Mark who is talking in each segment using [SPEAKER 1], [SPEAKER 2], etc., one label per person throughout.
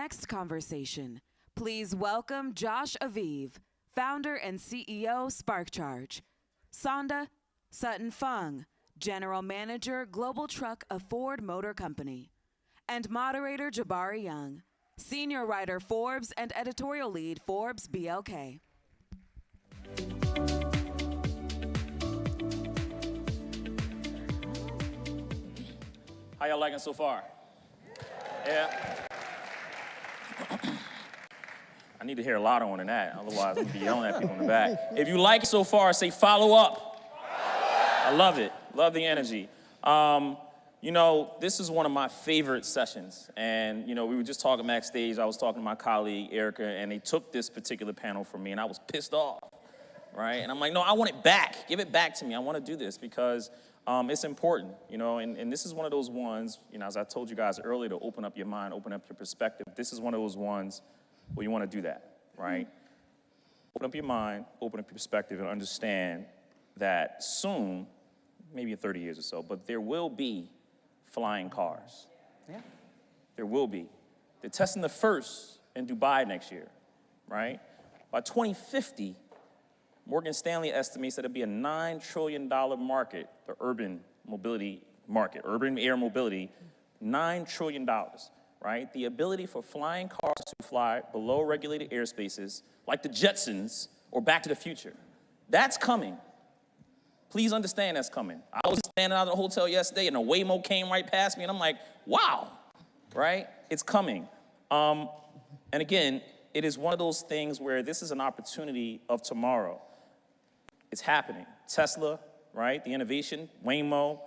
[SPEAKER 1] next conversation, please welcome Josh Aviv, founder and CEO, Sparkcharge, Sondra Sutton Phung, General Manager, Global Truck of Ford Motor Company, and Moderator Jabari Young, Senior Writer, Forbes, and Editorial Lead, Forbes BLK.
[SPEAKER 2] How y'all liking so far? Yeah? I need to hear a lot on than that, otherwise I'm gonna be yelling at people in the back. If you like it so far, say follow up. I love it, love the energy. You know, this is one of my favorite sessions, and you know, we were just talking backstage, I was talking to my colleague, Erica, and they took this particular panel from me, and I was pissed off, right? And I'm like, no, I want it back, give it back to me, I wanna do this, because it's important, you know, and this is one of those ones, you know, as I told you guys earlier, to open up your mind, open up your perspective. This is one of those ones where you want to do that, right? Open up your mind, open up your perspective, and understand that soon, maybe in 30 years or so, but there will be flying cars. Yeah. There will be. They're testing the first in Dubai next year, right? By 2050, Morgan Stanley estimates that it'll be a $9 trillion market, the urban mobility market, urban air mobility, $9 trillion, right? The ability for flying cars to fly below regulated airspaces, like the Jetsons or Back to the Future. That's coming. Please understand that's coming. I was standing out of the hotel yesterday and a Waymo came right past me and I'm like, wow, right? It's coming. And again, it is one of those things where this is an opportunity of tomorrow. It's happening. Tesla, right? The innovation, Waymo,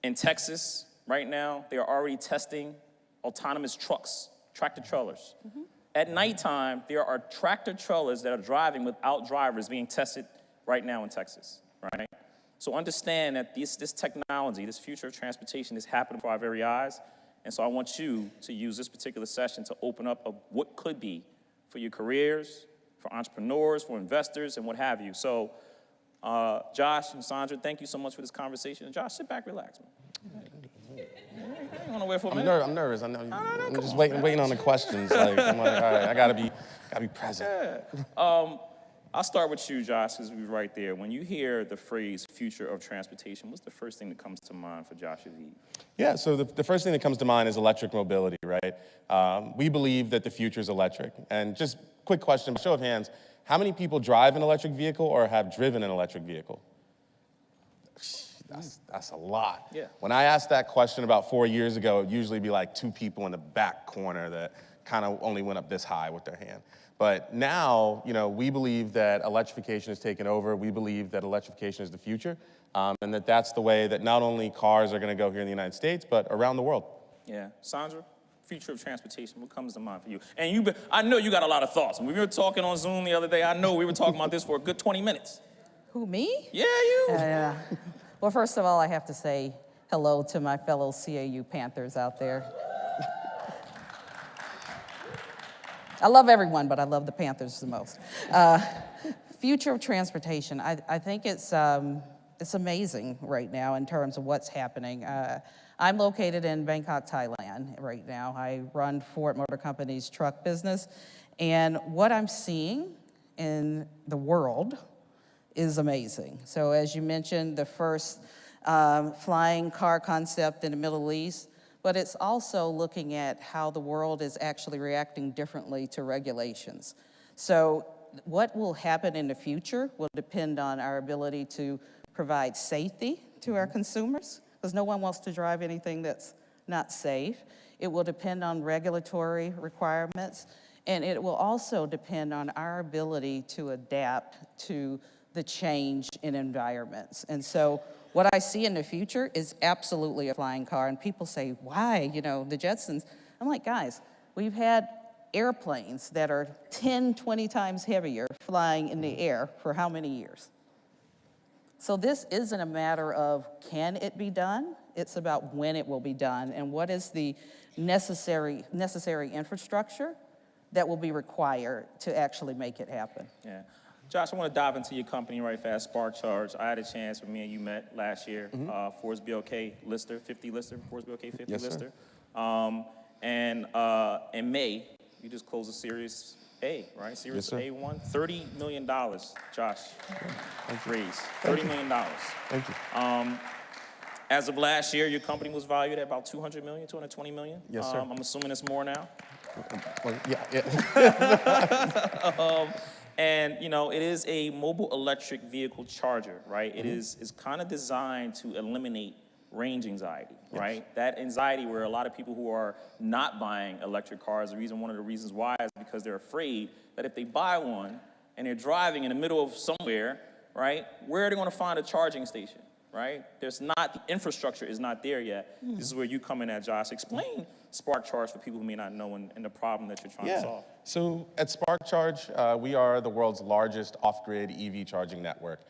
[SPEAKER 2] in Texas right now, they are already testing autonomous trucks, tractor trailers. Mm-hmm. At nighttime, there are tractor trailers that are driving without drivers being tested right now in Texas, right? So understand that this technology, this future of transportation is happening before our very eyes. And so I want you to use this particular session to open up what could be for your careers, for entrepreneurs, for investors, and what have you. So Josh and Sondra, thank you so much for this conversation. And Josh, sit back, relax, man. You want to wait for a minute?
[SPEAKER 3] I'm nervous. I'm just waiting on the questions. Like, I'm like, all right, I gotta be present.
[SPEAKER 2] Yeah. I'll start with you, Josh, because we're right there. When you hear the phrase future of transportation, what's the first thing that comes to mind for Josh Aviv?
[SPEAKER 3] Yeah, so the first thing that comes to mind is electric mobility, right? We believe that the future is electric. And just quick question, show of hands, how many people drive an electric vehicle or have driven an electric vehicle? That's a lot. Yeah. When I asked that question about 4 years ago, it'd usually be like two people in the back corner that kind of only went up this high with their hand. But now, you know, we believe that electrification has taken over. We believe that electrification is the future, and that that's the way that not only cars are going to go here in the United States, but around the world.
[SPEAKER 2] Yeah. Sondra, future of transportation, what comes to mind for you? And I know you got a lot of thoughts. When we were talking on Zoom the other day, I know we were talking about this for a good 20 minutes.
[SPEAKER 4] Who, me?
[SPEAKER 2] Yeah, you.
[SPEAKER 4] Yeah. Well, first of all, I have to say hello to my fellow CAU Panthers out there. I love everyone, but I love the Panthers the most. Future of transportation, I think it's amazing right now in terms of what's happening. I'm located in Bangkok, Thailand right now. I run Ford Motor Company's truck business, and what I'm seeing in the world is amazing. So as you mentioned, the first flying car concept in the Middle East, but it's also looking at how the world is actually reacting differently to regulations. So what will happen in the future will depend on our ability to provide safety to our consumers, because no one wants to drive anything that's not safe. It will depend on regulatory requirements, and it will also depend on our ability to adapt to the change in environments. And so what I see in the future is absolutely a flying car. And people say, why? You know, the Jetsons. I'm like, guys, we've had airplanes that are 10, 20 times heavier flying in the air for how many years? So this isn't a matter of can it be done? It's about when it will be done and what is the necessary infrastructure that will be required to actually make it happen.
[SPEAKER 2] Yeah. Josh, I want to dive into your company right fast, Sparkcharge. I had a chance when me and you met last year, ForbesBLK lister, 50 lister, ForbesBLK 50
[SPEAKER 3] yes,
[SPEAKER 2] lister. And in May, You just closed a Series A, right? Series
[SPEAKER 3] Yes, sir.
[SPEAKER 2] A1, $30 million, Josh. Raised $30 million.
[SPEAKER 3] Thank you.
[SPEAKER 2] As of last year, your company was valued at about 200 million, 220 million.
[SPEAKER 3] Yes, sir.
[SPEAKER 2] I'm assuming it's more now.
[SPEAKER 3] Well, yeah.
[SPEAKER 2] And you know, it is a mobile electric vehicle charger, right? It is kind of designed to eliminate range anxiety, right? That anxiety where a lot of people who are not buying electric cars, one of the reasons why is because they're afraid that if they buy one and they're driving in the middle of somewhere, right, where are they going to find a charging station, right? The infrastructure is not there yet. This is where you come in at, Josh. Explain Sparkcharge for people who may not know and the problem that you're trying to solve.
[SPEAKER 3] So at Sparkcharge, we are the world's largest off-grid EV charging network.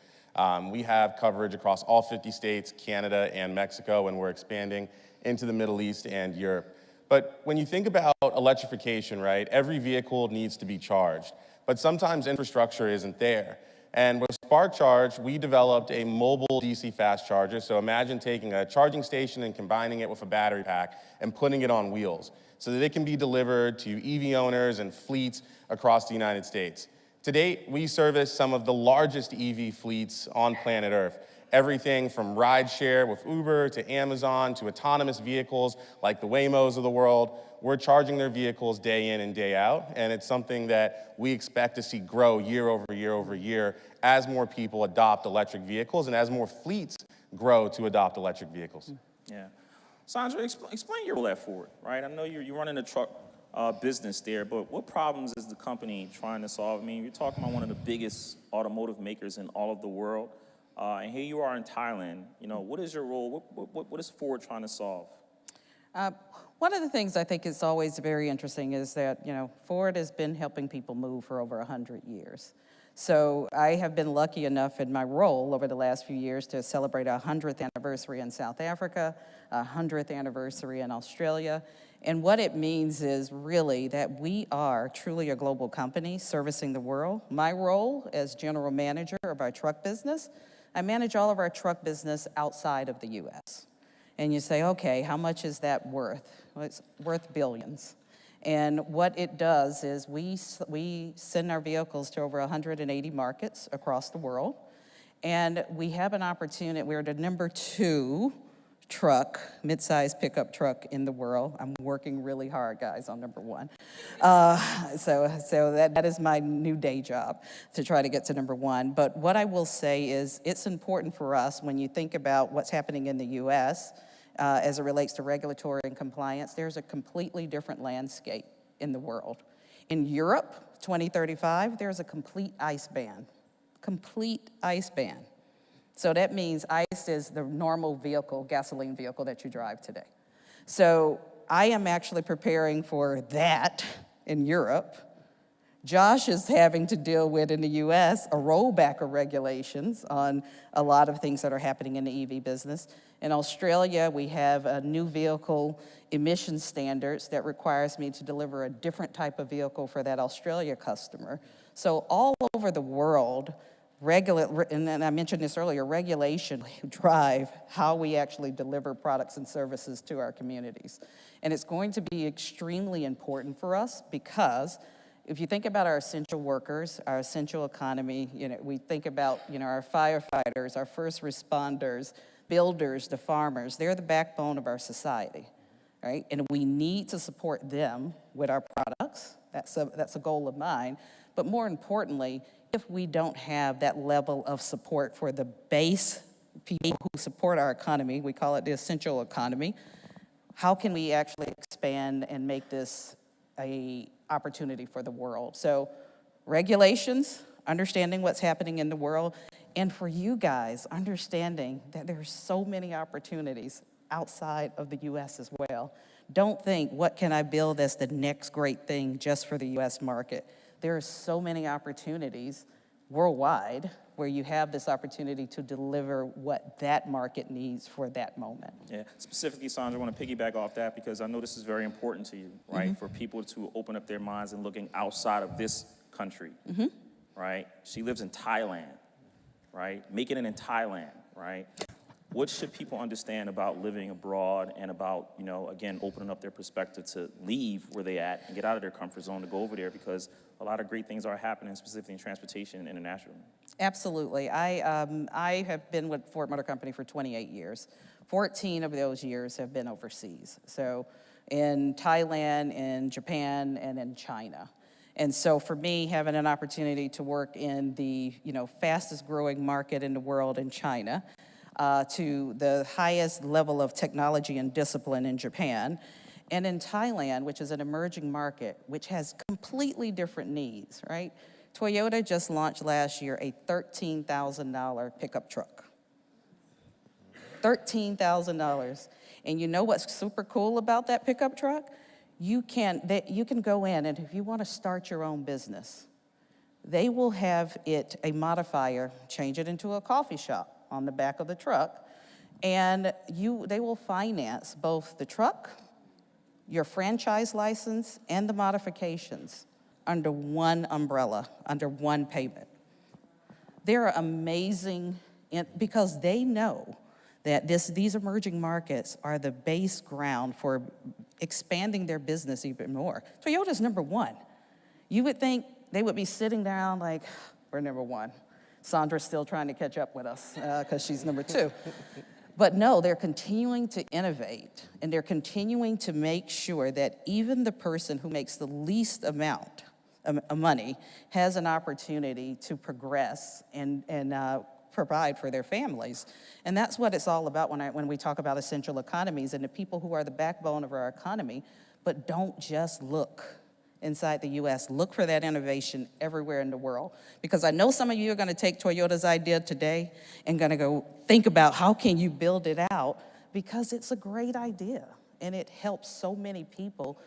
[SPEAKER 3] We have coverage across all 50 states, Canada, and Mexico, and we're expanding into the Middle East and Europe. But when you think about electrification, right, every vehicle needs to be charged, but sometimes infrastructure isn't there. And with Sparkcharge, we developed a mobile DC fast charger. So imagine taking a charging station and combining it with a battery pack and putting it on wheels so that it can be delivered to EV owners and fleets across the United States. To date, we service some of the largest EV fleets on planet Earth. Everything from rideshare with Uber to Amazon to autonomous vehicles like the Waymos of the world. We're charging their vehicles day in and day out, and it's something that we expect to see grow year over year over year as more people adopt electric vehicles and as more fleets grow to adopt electric vehicles.
[SPEAKER 2] Yeah. Sondra, explain your role at Ford, right? I know you're running a truck business there, but what problems is the company trying to solve? I mean, you're talking about one of the biggest automotive makers in all of the world, and here you are in Thailand. You know, what is your role? What is Ford trying to solve?
[SPEAKER 4] One of the things I think is always very interesting is that, you know, Ford has been helping people move for over 100 years. So I have been lucky enough in my role over the last few years to celebrate a 100th anniversary in South Africa, a 100th anniversary in Australia. And what it means is really that we are truly a global company servicing the world. My role as general manager of our truck business, I manage all of our truck business outside of the US. And you say, okay, how much is that worth? Well, it's worth billions. And what it does is we send our vehicles to over 180 markets across the world. And we have an opportunity, we're the number 2 truck, mid-sized pickup truck in the world. I'm working really hard, guys, on number 1. So that is my new day job, to try to get to number 1. But what I will say is it's important for us when you think about what's happening in the US, as it relates to regulatory and compliance, there's a completely different landscape in the world. In Europe, 2035, there's a complete ICE ban. Complete ICE ban. So that means ICE is the normal vehicle, gasoline vehicle that you drive today. So I am actually preparing for that in Europe. Josh is having to deal with, in the US, a rollback of regulations on a lot of things that are happening in the EV business. In Australia, we have a new vehicle emission standards that requires me to deliver a different type of vehicle for that Australia customer. So all over the world, and I mentioned this earlier, regulation drive how we actually deliver products and services to our communities. And it's going to be extremely important for us because if you think about our essential workers, our essential economy, you know, we think about, you know, our firefighters, our first responders, builders, the farmers, they're the backbone of our society, right? And we need to support them with our products. That's a goal of mine. But more importantly, if we don't have that level of support for the base people who support our economy, we call it the essential economy, how can we actually expand and make this an opportunity for the world? So regulations, understanding what's happening in the world, and for you guys, understanding that there's so many opportunities outside of the US as well. Don't think, what can I build as the next great thing just for the US market? There are so many opportunities worldwide where you have this opportunity to deliver what that market needs for that moment.
[SPEAKER 2] Yeah, specifically, Sondra, I want to piggyback off that because I know this is very important to you, right? For people to open up their minds and looking outside of this country, right? She lives in Thailand, right? Making it in Thailand, right? what should people understand about living abroad and about, you know, again, opening up their perspective to leave where they at and get out of their comfort zone to go over there, because a lot of great things are happening, specifically in transportation and international.
[SPEAKER 4] Absolutely. I have been with Ford Motor Company for 28 years. 14 of those years have been overseas. So in Thailand, in Japan, and in China. And so for me, having an opportunity to work in the fastest growing market in the world in China, to the highest level of technology and discipline in Japan, and in Thailand, which is an emerging market, which has completely different needs, right? Toyota just launched last year a $13,000 pickup truck. $13,000. And you know what's super cool about that pickup truck? You can go in, and if you want to start your own business, they will have it, a modifier, change it into a coffee shop on the back of the truck, and they will finance both the truck, your franchise license, and the modifications under one umbrella, under one payment. They're amazing because they know that these emerging markets are the base ground for expanding their business even more. Toyota's number one. You would think they would be sitting down like, we're number one. Sondra's still trying to catch up with us because she's number two. But no, they're continuing to innovate, and they're continuing to make sure that even the person who makes the least amount of money has an opportunity to progress and provide for their families. And that's what it's all about when we talk about essential economies and the people who are the backbone of our economy. But don't just look inside the U.S. Look for that innovation everywhere in the world. Because I know some of you are going to take Toyota's idea today and going to go think about how can you build it out, because it's a great idea and it helps so many people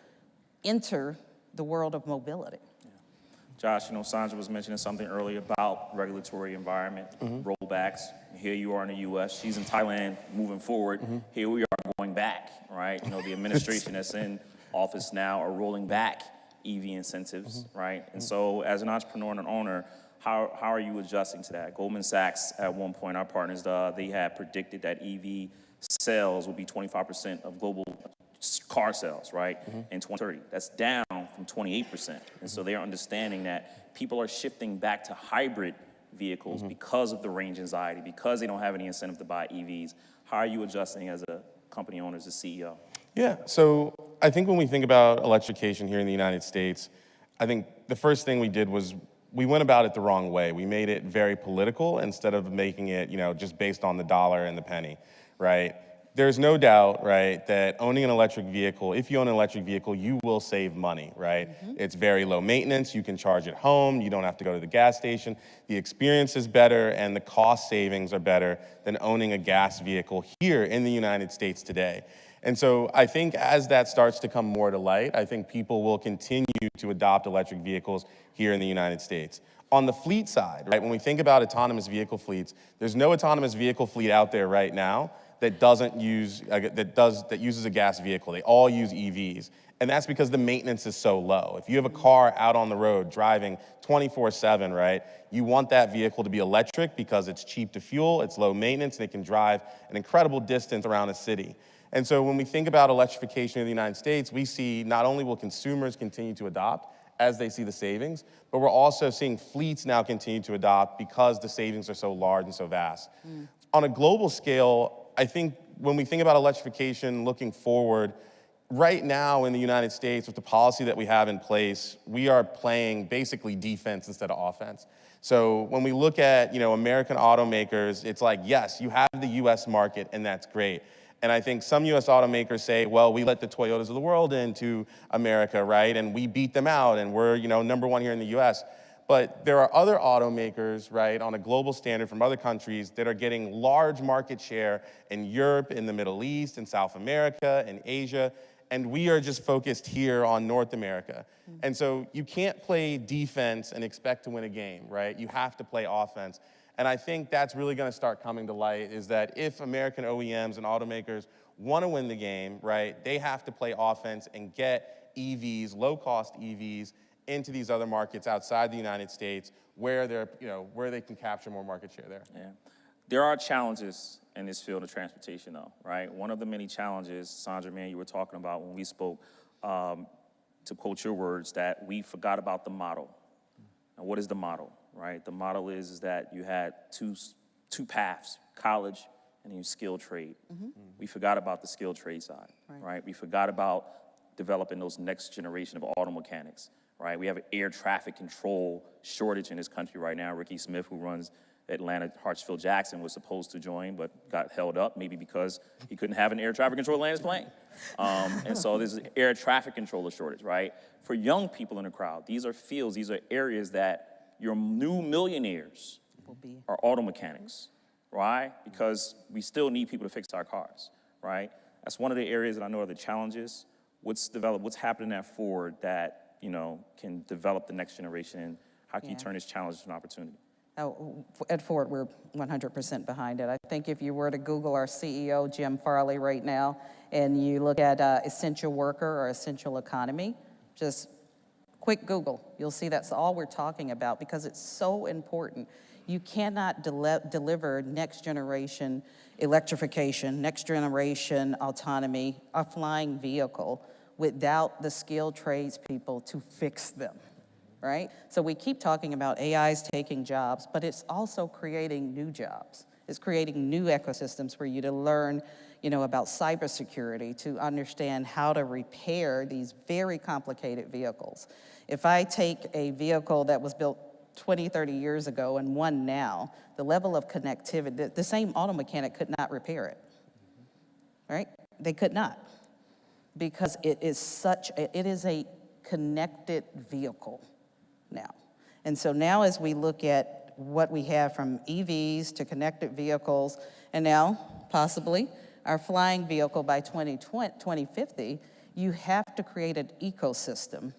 [SPEAKER 4] enter the world of mobility.
[SPEAKER 2] Yeah. Josh, Sondra was mentioning something earlier about regulatory environment, rollbacks. Here you are in the U.S., she's in Thailand moving forward. Here we are going back, right? The administration that's in office now are rolling back EV incentives, right? And so as an entrepreneur and an owner, how are you adjusting to that? Goldman Sachs, at one point, our partners, they had predicted that EV sales would be 25% of global car sales, right, in 2030. That's down from 28%. And so they're understanding that people are shifting back to hybrid vehicles because of the range anxiety, because they don't have any incentive to buy EVs. How are you adjusting as a company owner, as a CEO?
[SPEAKER 3] Yeah, so I think when we think about electrification here in the United States, I think the first thing we did was we went about it the wrong way. We made it very political instead of making it, just based on the dollar and the penny, right? There's no doubt, right, that owning an electric vehicle, if you own an electric vehicle, you will save money, right? It's very low maintenance. You can charge at home. You don't have to go to the gas station. The experience is better, and the cost savings are better than owning a gas vehicle here in the United States today. And so I think as that starts to come more to light, I think people will continue to adopt electric vehicles here in the United States. On the fleet side, right, when we think about autonomous vehicle fleets, there's no autonomous vehicle fleet out there right now that uses a gas vehicle. They all use EVs. And that's because the maintenance is so low. If you have a car out on the road driving 24/7, right, you want that vehicle to be electric because it's cheap to fuel, it's low maintenance, and it can drive an incredible distance around a city. And so when we think about electrification in the United States, we see not only will consumers continue to adopt as they see the savings, but we're also seeing fleets now continue to adopt because the savings are so large and so vast. On a global scale, I think when we think about electrification looking forward, right now in the United States, with the policy that we have in place, we are playing basically defense instead of offense. So when we look at American automakers, it's like, yes, you have the US market, and that's great. And I think some US automakers say, well, we let the Toyotas of the world into America, right? And we beat them out, and we're number one here in the US. But there are other automakers, right, on a global standard from other countries that are getting large market share in Europe, in the Middle East, in South America, in Asia, and we are just focused here on North America. And so you can't play defense and expect to win a game, right? You have to play offense. And I think that's really going to start coming to light, is that if American OEMs and automakers want to win the game, right, they have to play offense and get EVs, low-cost EVs, into these other markets outside the United States where they can capture more market share there.
[SPEAKER 2] Yeah. There are challenges in this field of transportation, though, right? One of the many challenges, Sondra, man, you were talking about when we spoke, to quote your words, that we forgot about the model. And what is the model, right? The model is that you had two paths, college and then skilled trade. We forgot about the skilled trade side, right? We forgot about developing those next generation of auto mechanics, right? We have an air traffic control shortage in this country right now. Ricky Smith, who runs Atlanta Hartsfield Jackson, was supposed to join but got held up, maybe because he couldn't have an air traffic controller land his plane. And so there's an air traffic controller shortage, right? For young people in the crowd, these are fields, these are areas that your new millionaires are auto mechanics. Why? Because we still need people to fix our cars, right? That's one of the areas that I know are the challenges. What's happening at Ford that, can develop the next generation, and how can you turn this challenge into an opportunity?
[SPEAKER 4] At Ford, we're 100% behind it. I think if you were to Google our CEO, Jim Farley, right now, and you look at essential worker or essential economy, just quick Google, you'll see that's all we're talking about because it's so important. You cannot deliver next generation electrification, next generation autonomy, a flying vehicle without the skilled tradespeople to fix them, right? So we keep talking about AI's taking jobs, but it's also creating new jobs. It's creating new ecosystems for you to learn, about cybersecurity, to understand how to repair these very complicated vehicles. If I take a vehicle that was built 20, 30 years ago and one now, the level of connectivity, the same auto mechanic could not repair it, right? They could not, because it is a connected vehicle now. And so now as we look at what we have from EVs to connected vehicles, and now possibly our flying vehicle by 2050, you have to create an ecosystem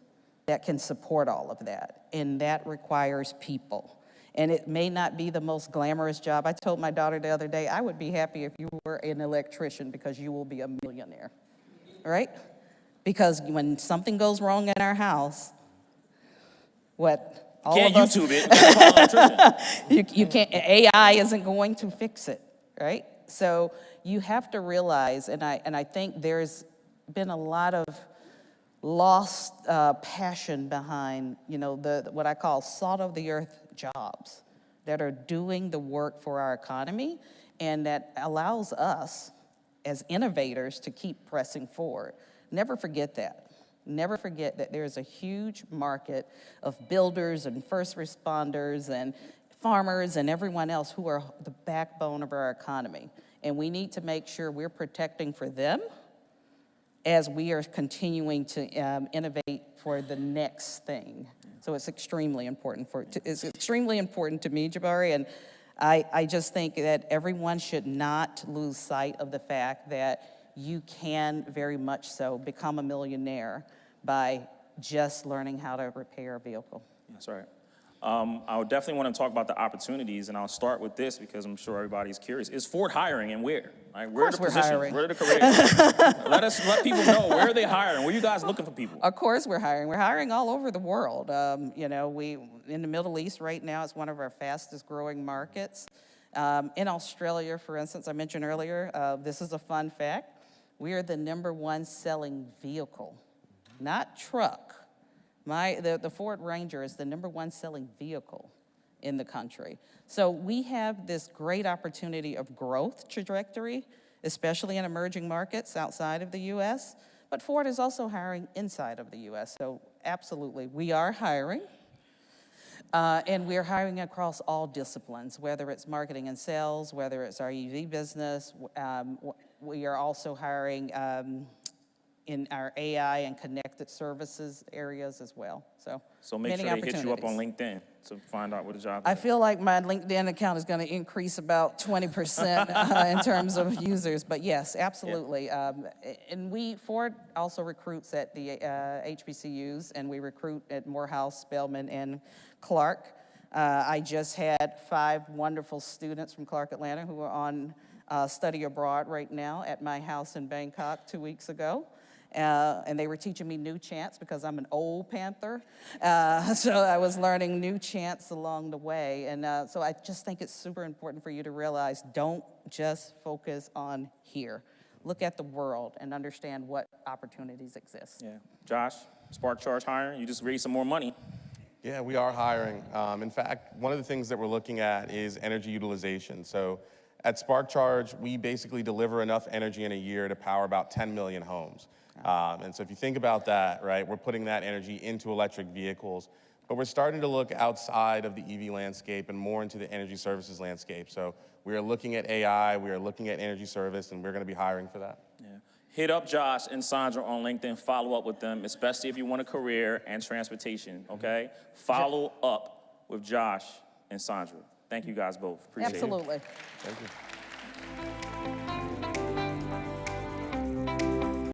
[SPEAKER 4] that can support all of that, and that requires people. And it may not be the most glamorous job. I told my daughter the other day, I would be happy if you were an electrician because you will be a millionaire, right? Because when something goes wrong in our house,
[SPEAKER 2] Can't YouTube it. You gotta call an electrician.
[SPEAKER 4] you can't, AI isn't going to fix it, right? So you have to realize, and I think there's been a lot of lost passion behind, what I call salt of the earth jobs that are doing the work for our economy, and that allows us as innovators to keep pressing forward. Never forget that. Never forget that there's a huge market of builders and first responders and farmers and everyone else who are the backbone of our economy. And we need to make sure we're protecting for them as we are continuing to innovate for the next thing. So it's extremely important to me, Jabari, and I just think that everyone should not lose sight of the fact that you can very much so become a millionaire by just learning how to repair a vehicle.
[SPEAKER 2] That's right. I would definitely want to talk about the opportunities, and I'll start with this because I'm sure everybody's curious. Is Ford hiring, and where? Like, where are the positions?
[SPEAKER 4] Hiring.
[SPEAKER 2] Where are the careers? let people know, where are they hiring? Where are you guys looking for people?
[SPEAKER 4] Of course we're hiring. We're hiring all over the world. We in the Middle East right now, it's one of our fastest growing markets. In Australia, for instance, I mentioned earlier, this is a fun fact. We are the #1 selling vehicle, not truck. The Ford Ranger is the #1 selling vehicle in the country. So we have this great opportunity of growth trajectory, especially in emerging markets outside of the U.S., but Ford is also hiring inside of the U.S. So absolutely, we are hiring. And we're hiring across all disciplines, whether it's marketing and sales, whether it's our EV business. We are also hiring in our AI and connected services areas as well.
[SPEAKER 2] So make sure they hit you up on LinkedIn to find out what the job is.
[SPEAKER 4] I feel like my LinkedIn account is going to increase about 20% in terms of users, but yes, absolutely. Yeah. And Ford also recruits at the HBCUs, and we recruit at Morehouse, Spelman, and Clark. I just had 5 wonderful students from Clark Atlanta who are on study abroad right now at my house in Bangkok 2 weeks ago. and they were teaching me new chants because I'm an old Panther. So I was learning new chants along the way. And so I just think it's super important for you to realize, don't just focus on here. Look at the world and understand what opportunities exist.
[SPEAKER 2] Yeah. Josh, Sparkcharge hiring, you just raised some more money.
[SPEAKER 3] Yeah, we are hiring. In fact, one of the things that we're looking at is energy utilization. So at Sparkcharge, we basically deliver enough energy in a year to power about 10 million homes. And so if you think about that, right, we're putting that energy into electric vehicles, but we're starting to look outside of the EV landscape and more into the energy services landscape. So we are looking at AI, we are looking at energy service, and we're going to be hiring for that.
[SPEAKER 2] Yeah. Hit up Josh and Sondra on LinkedIn, follow up with them, especially if you want a career and transportation, okay? Follow up with Josh and Sondra. Thank you guys both. Appreciate it.
[SPEAKER 4] Absolutely.
[SPEAKER 3] Thank you.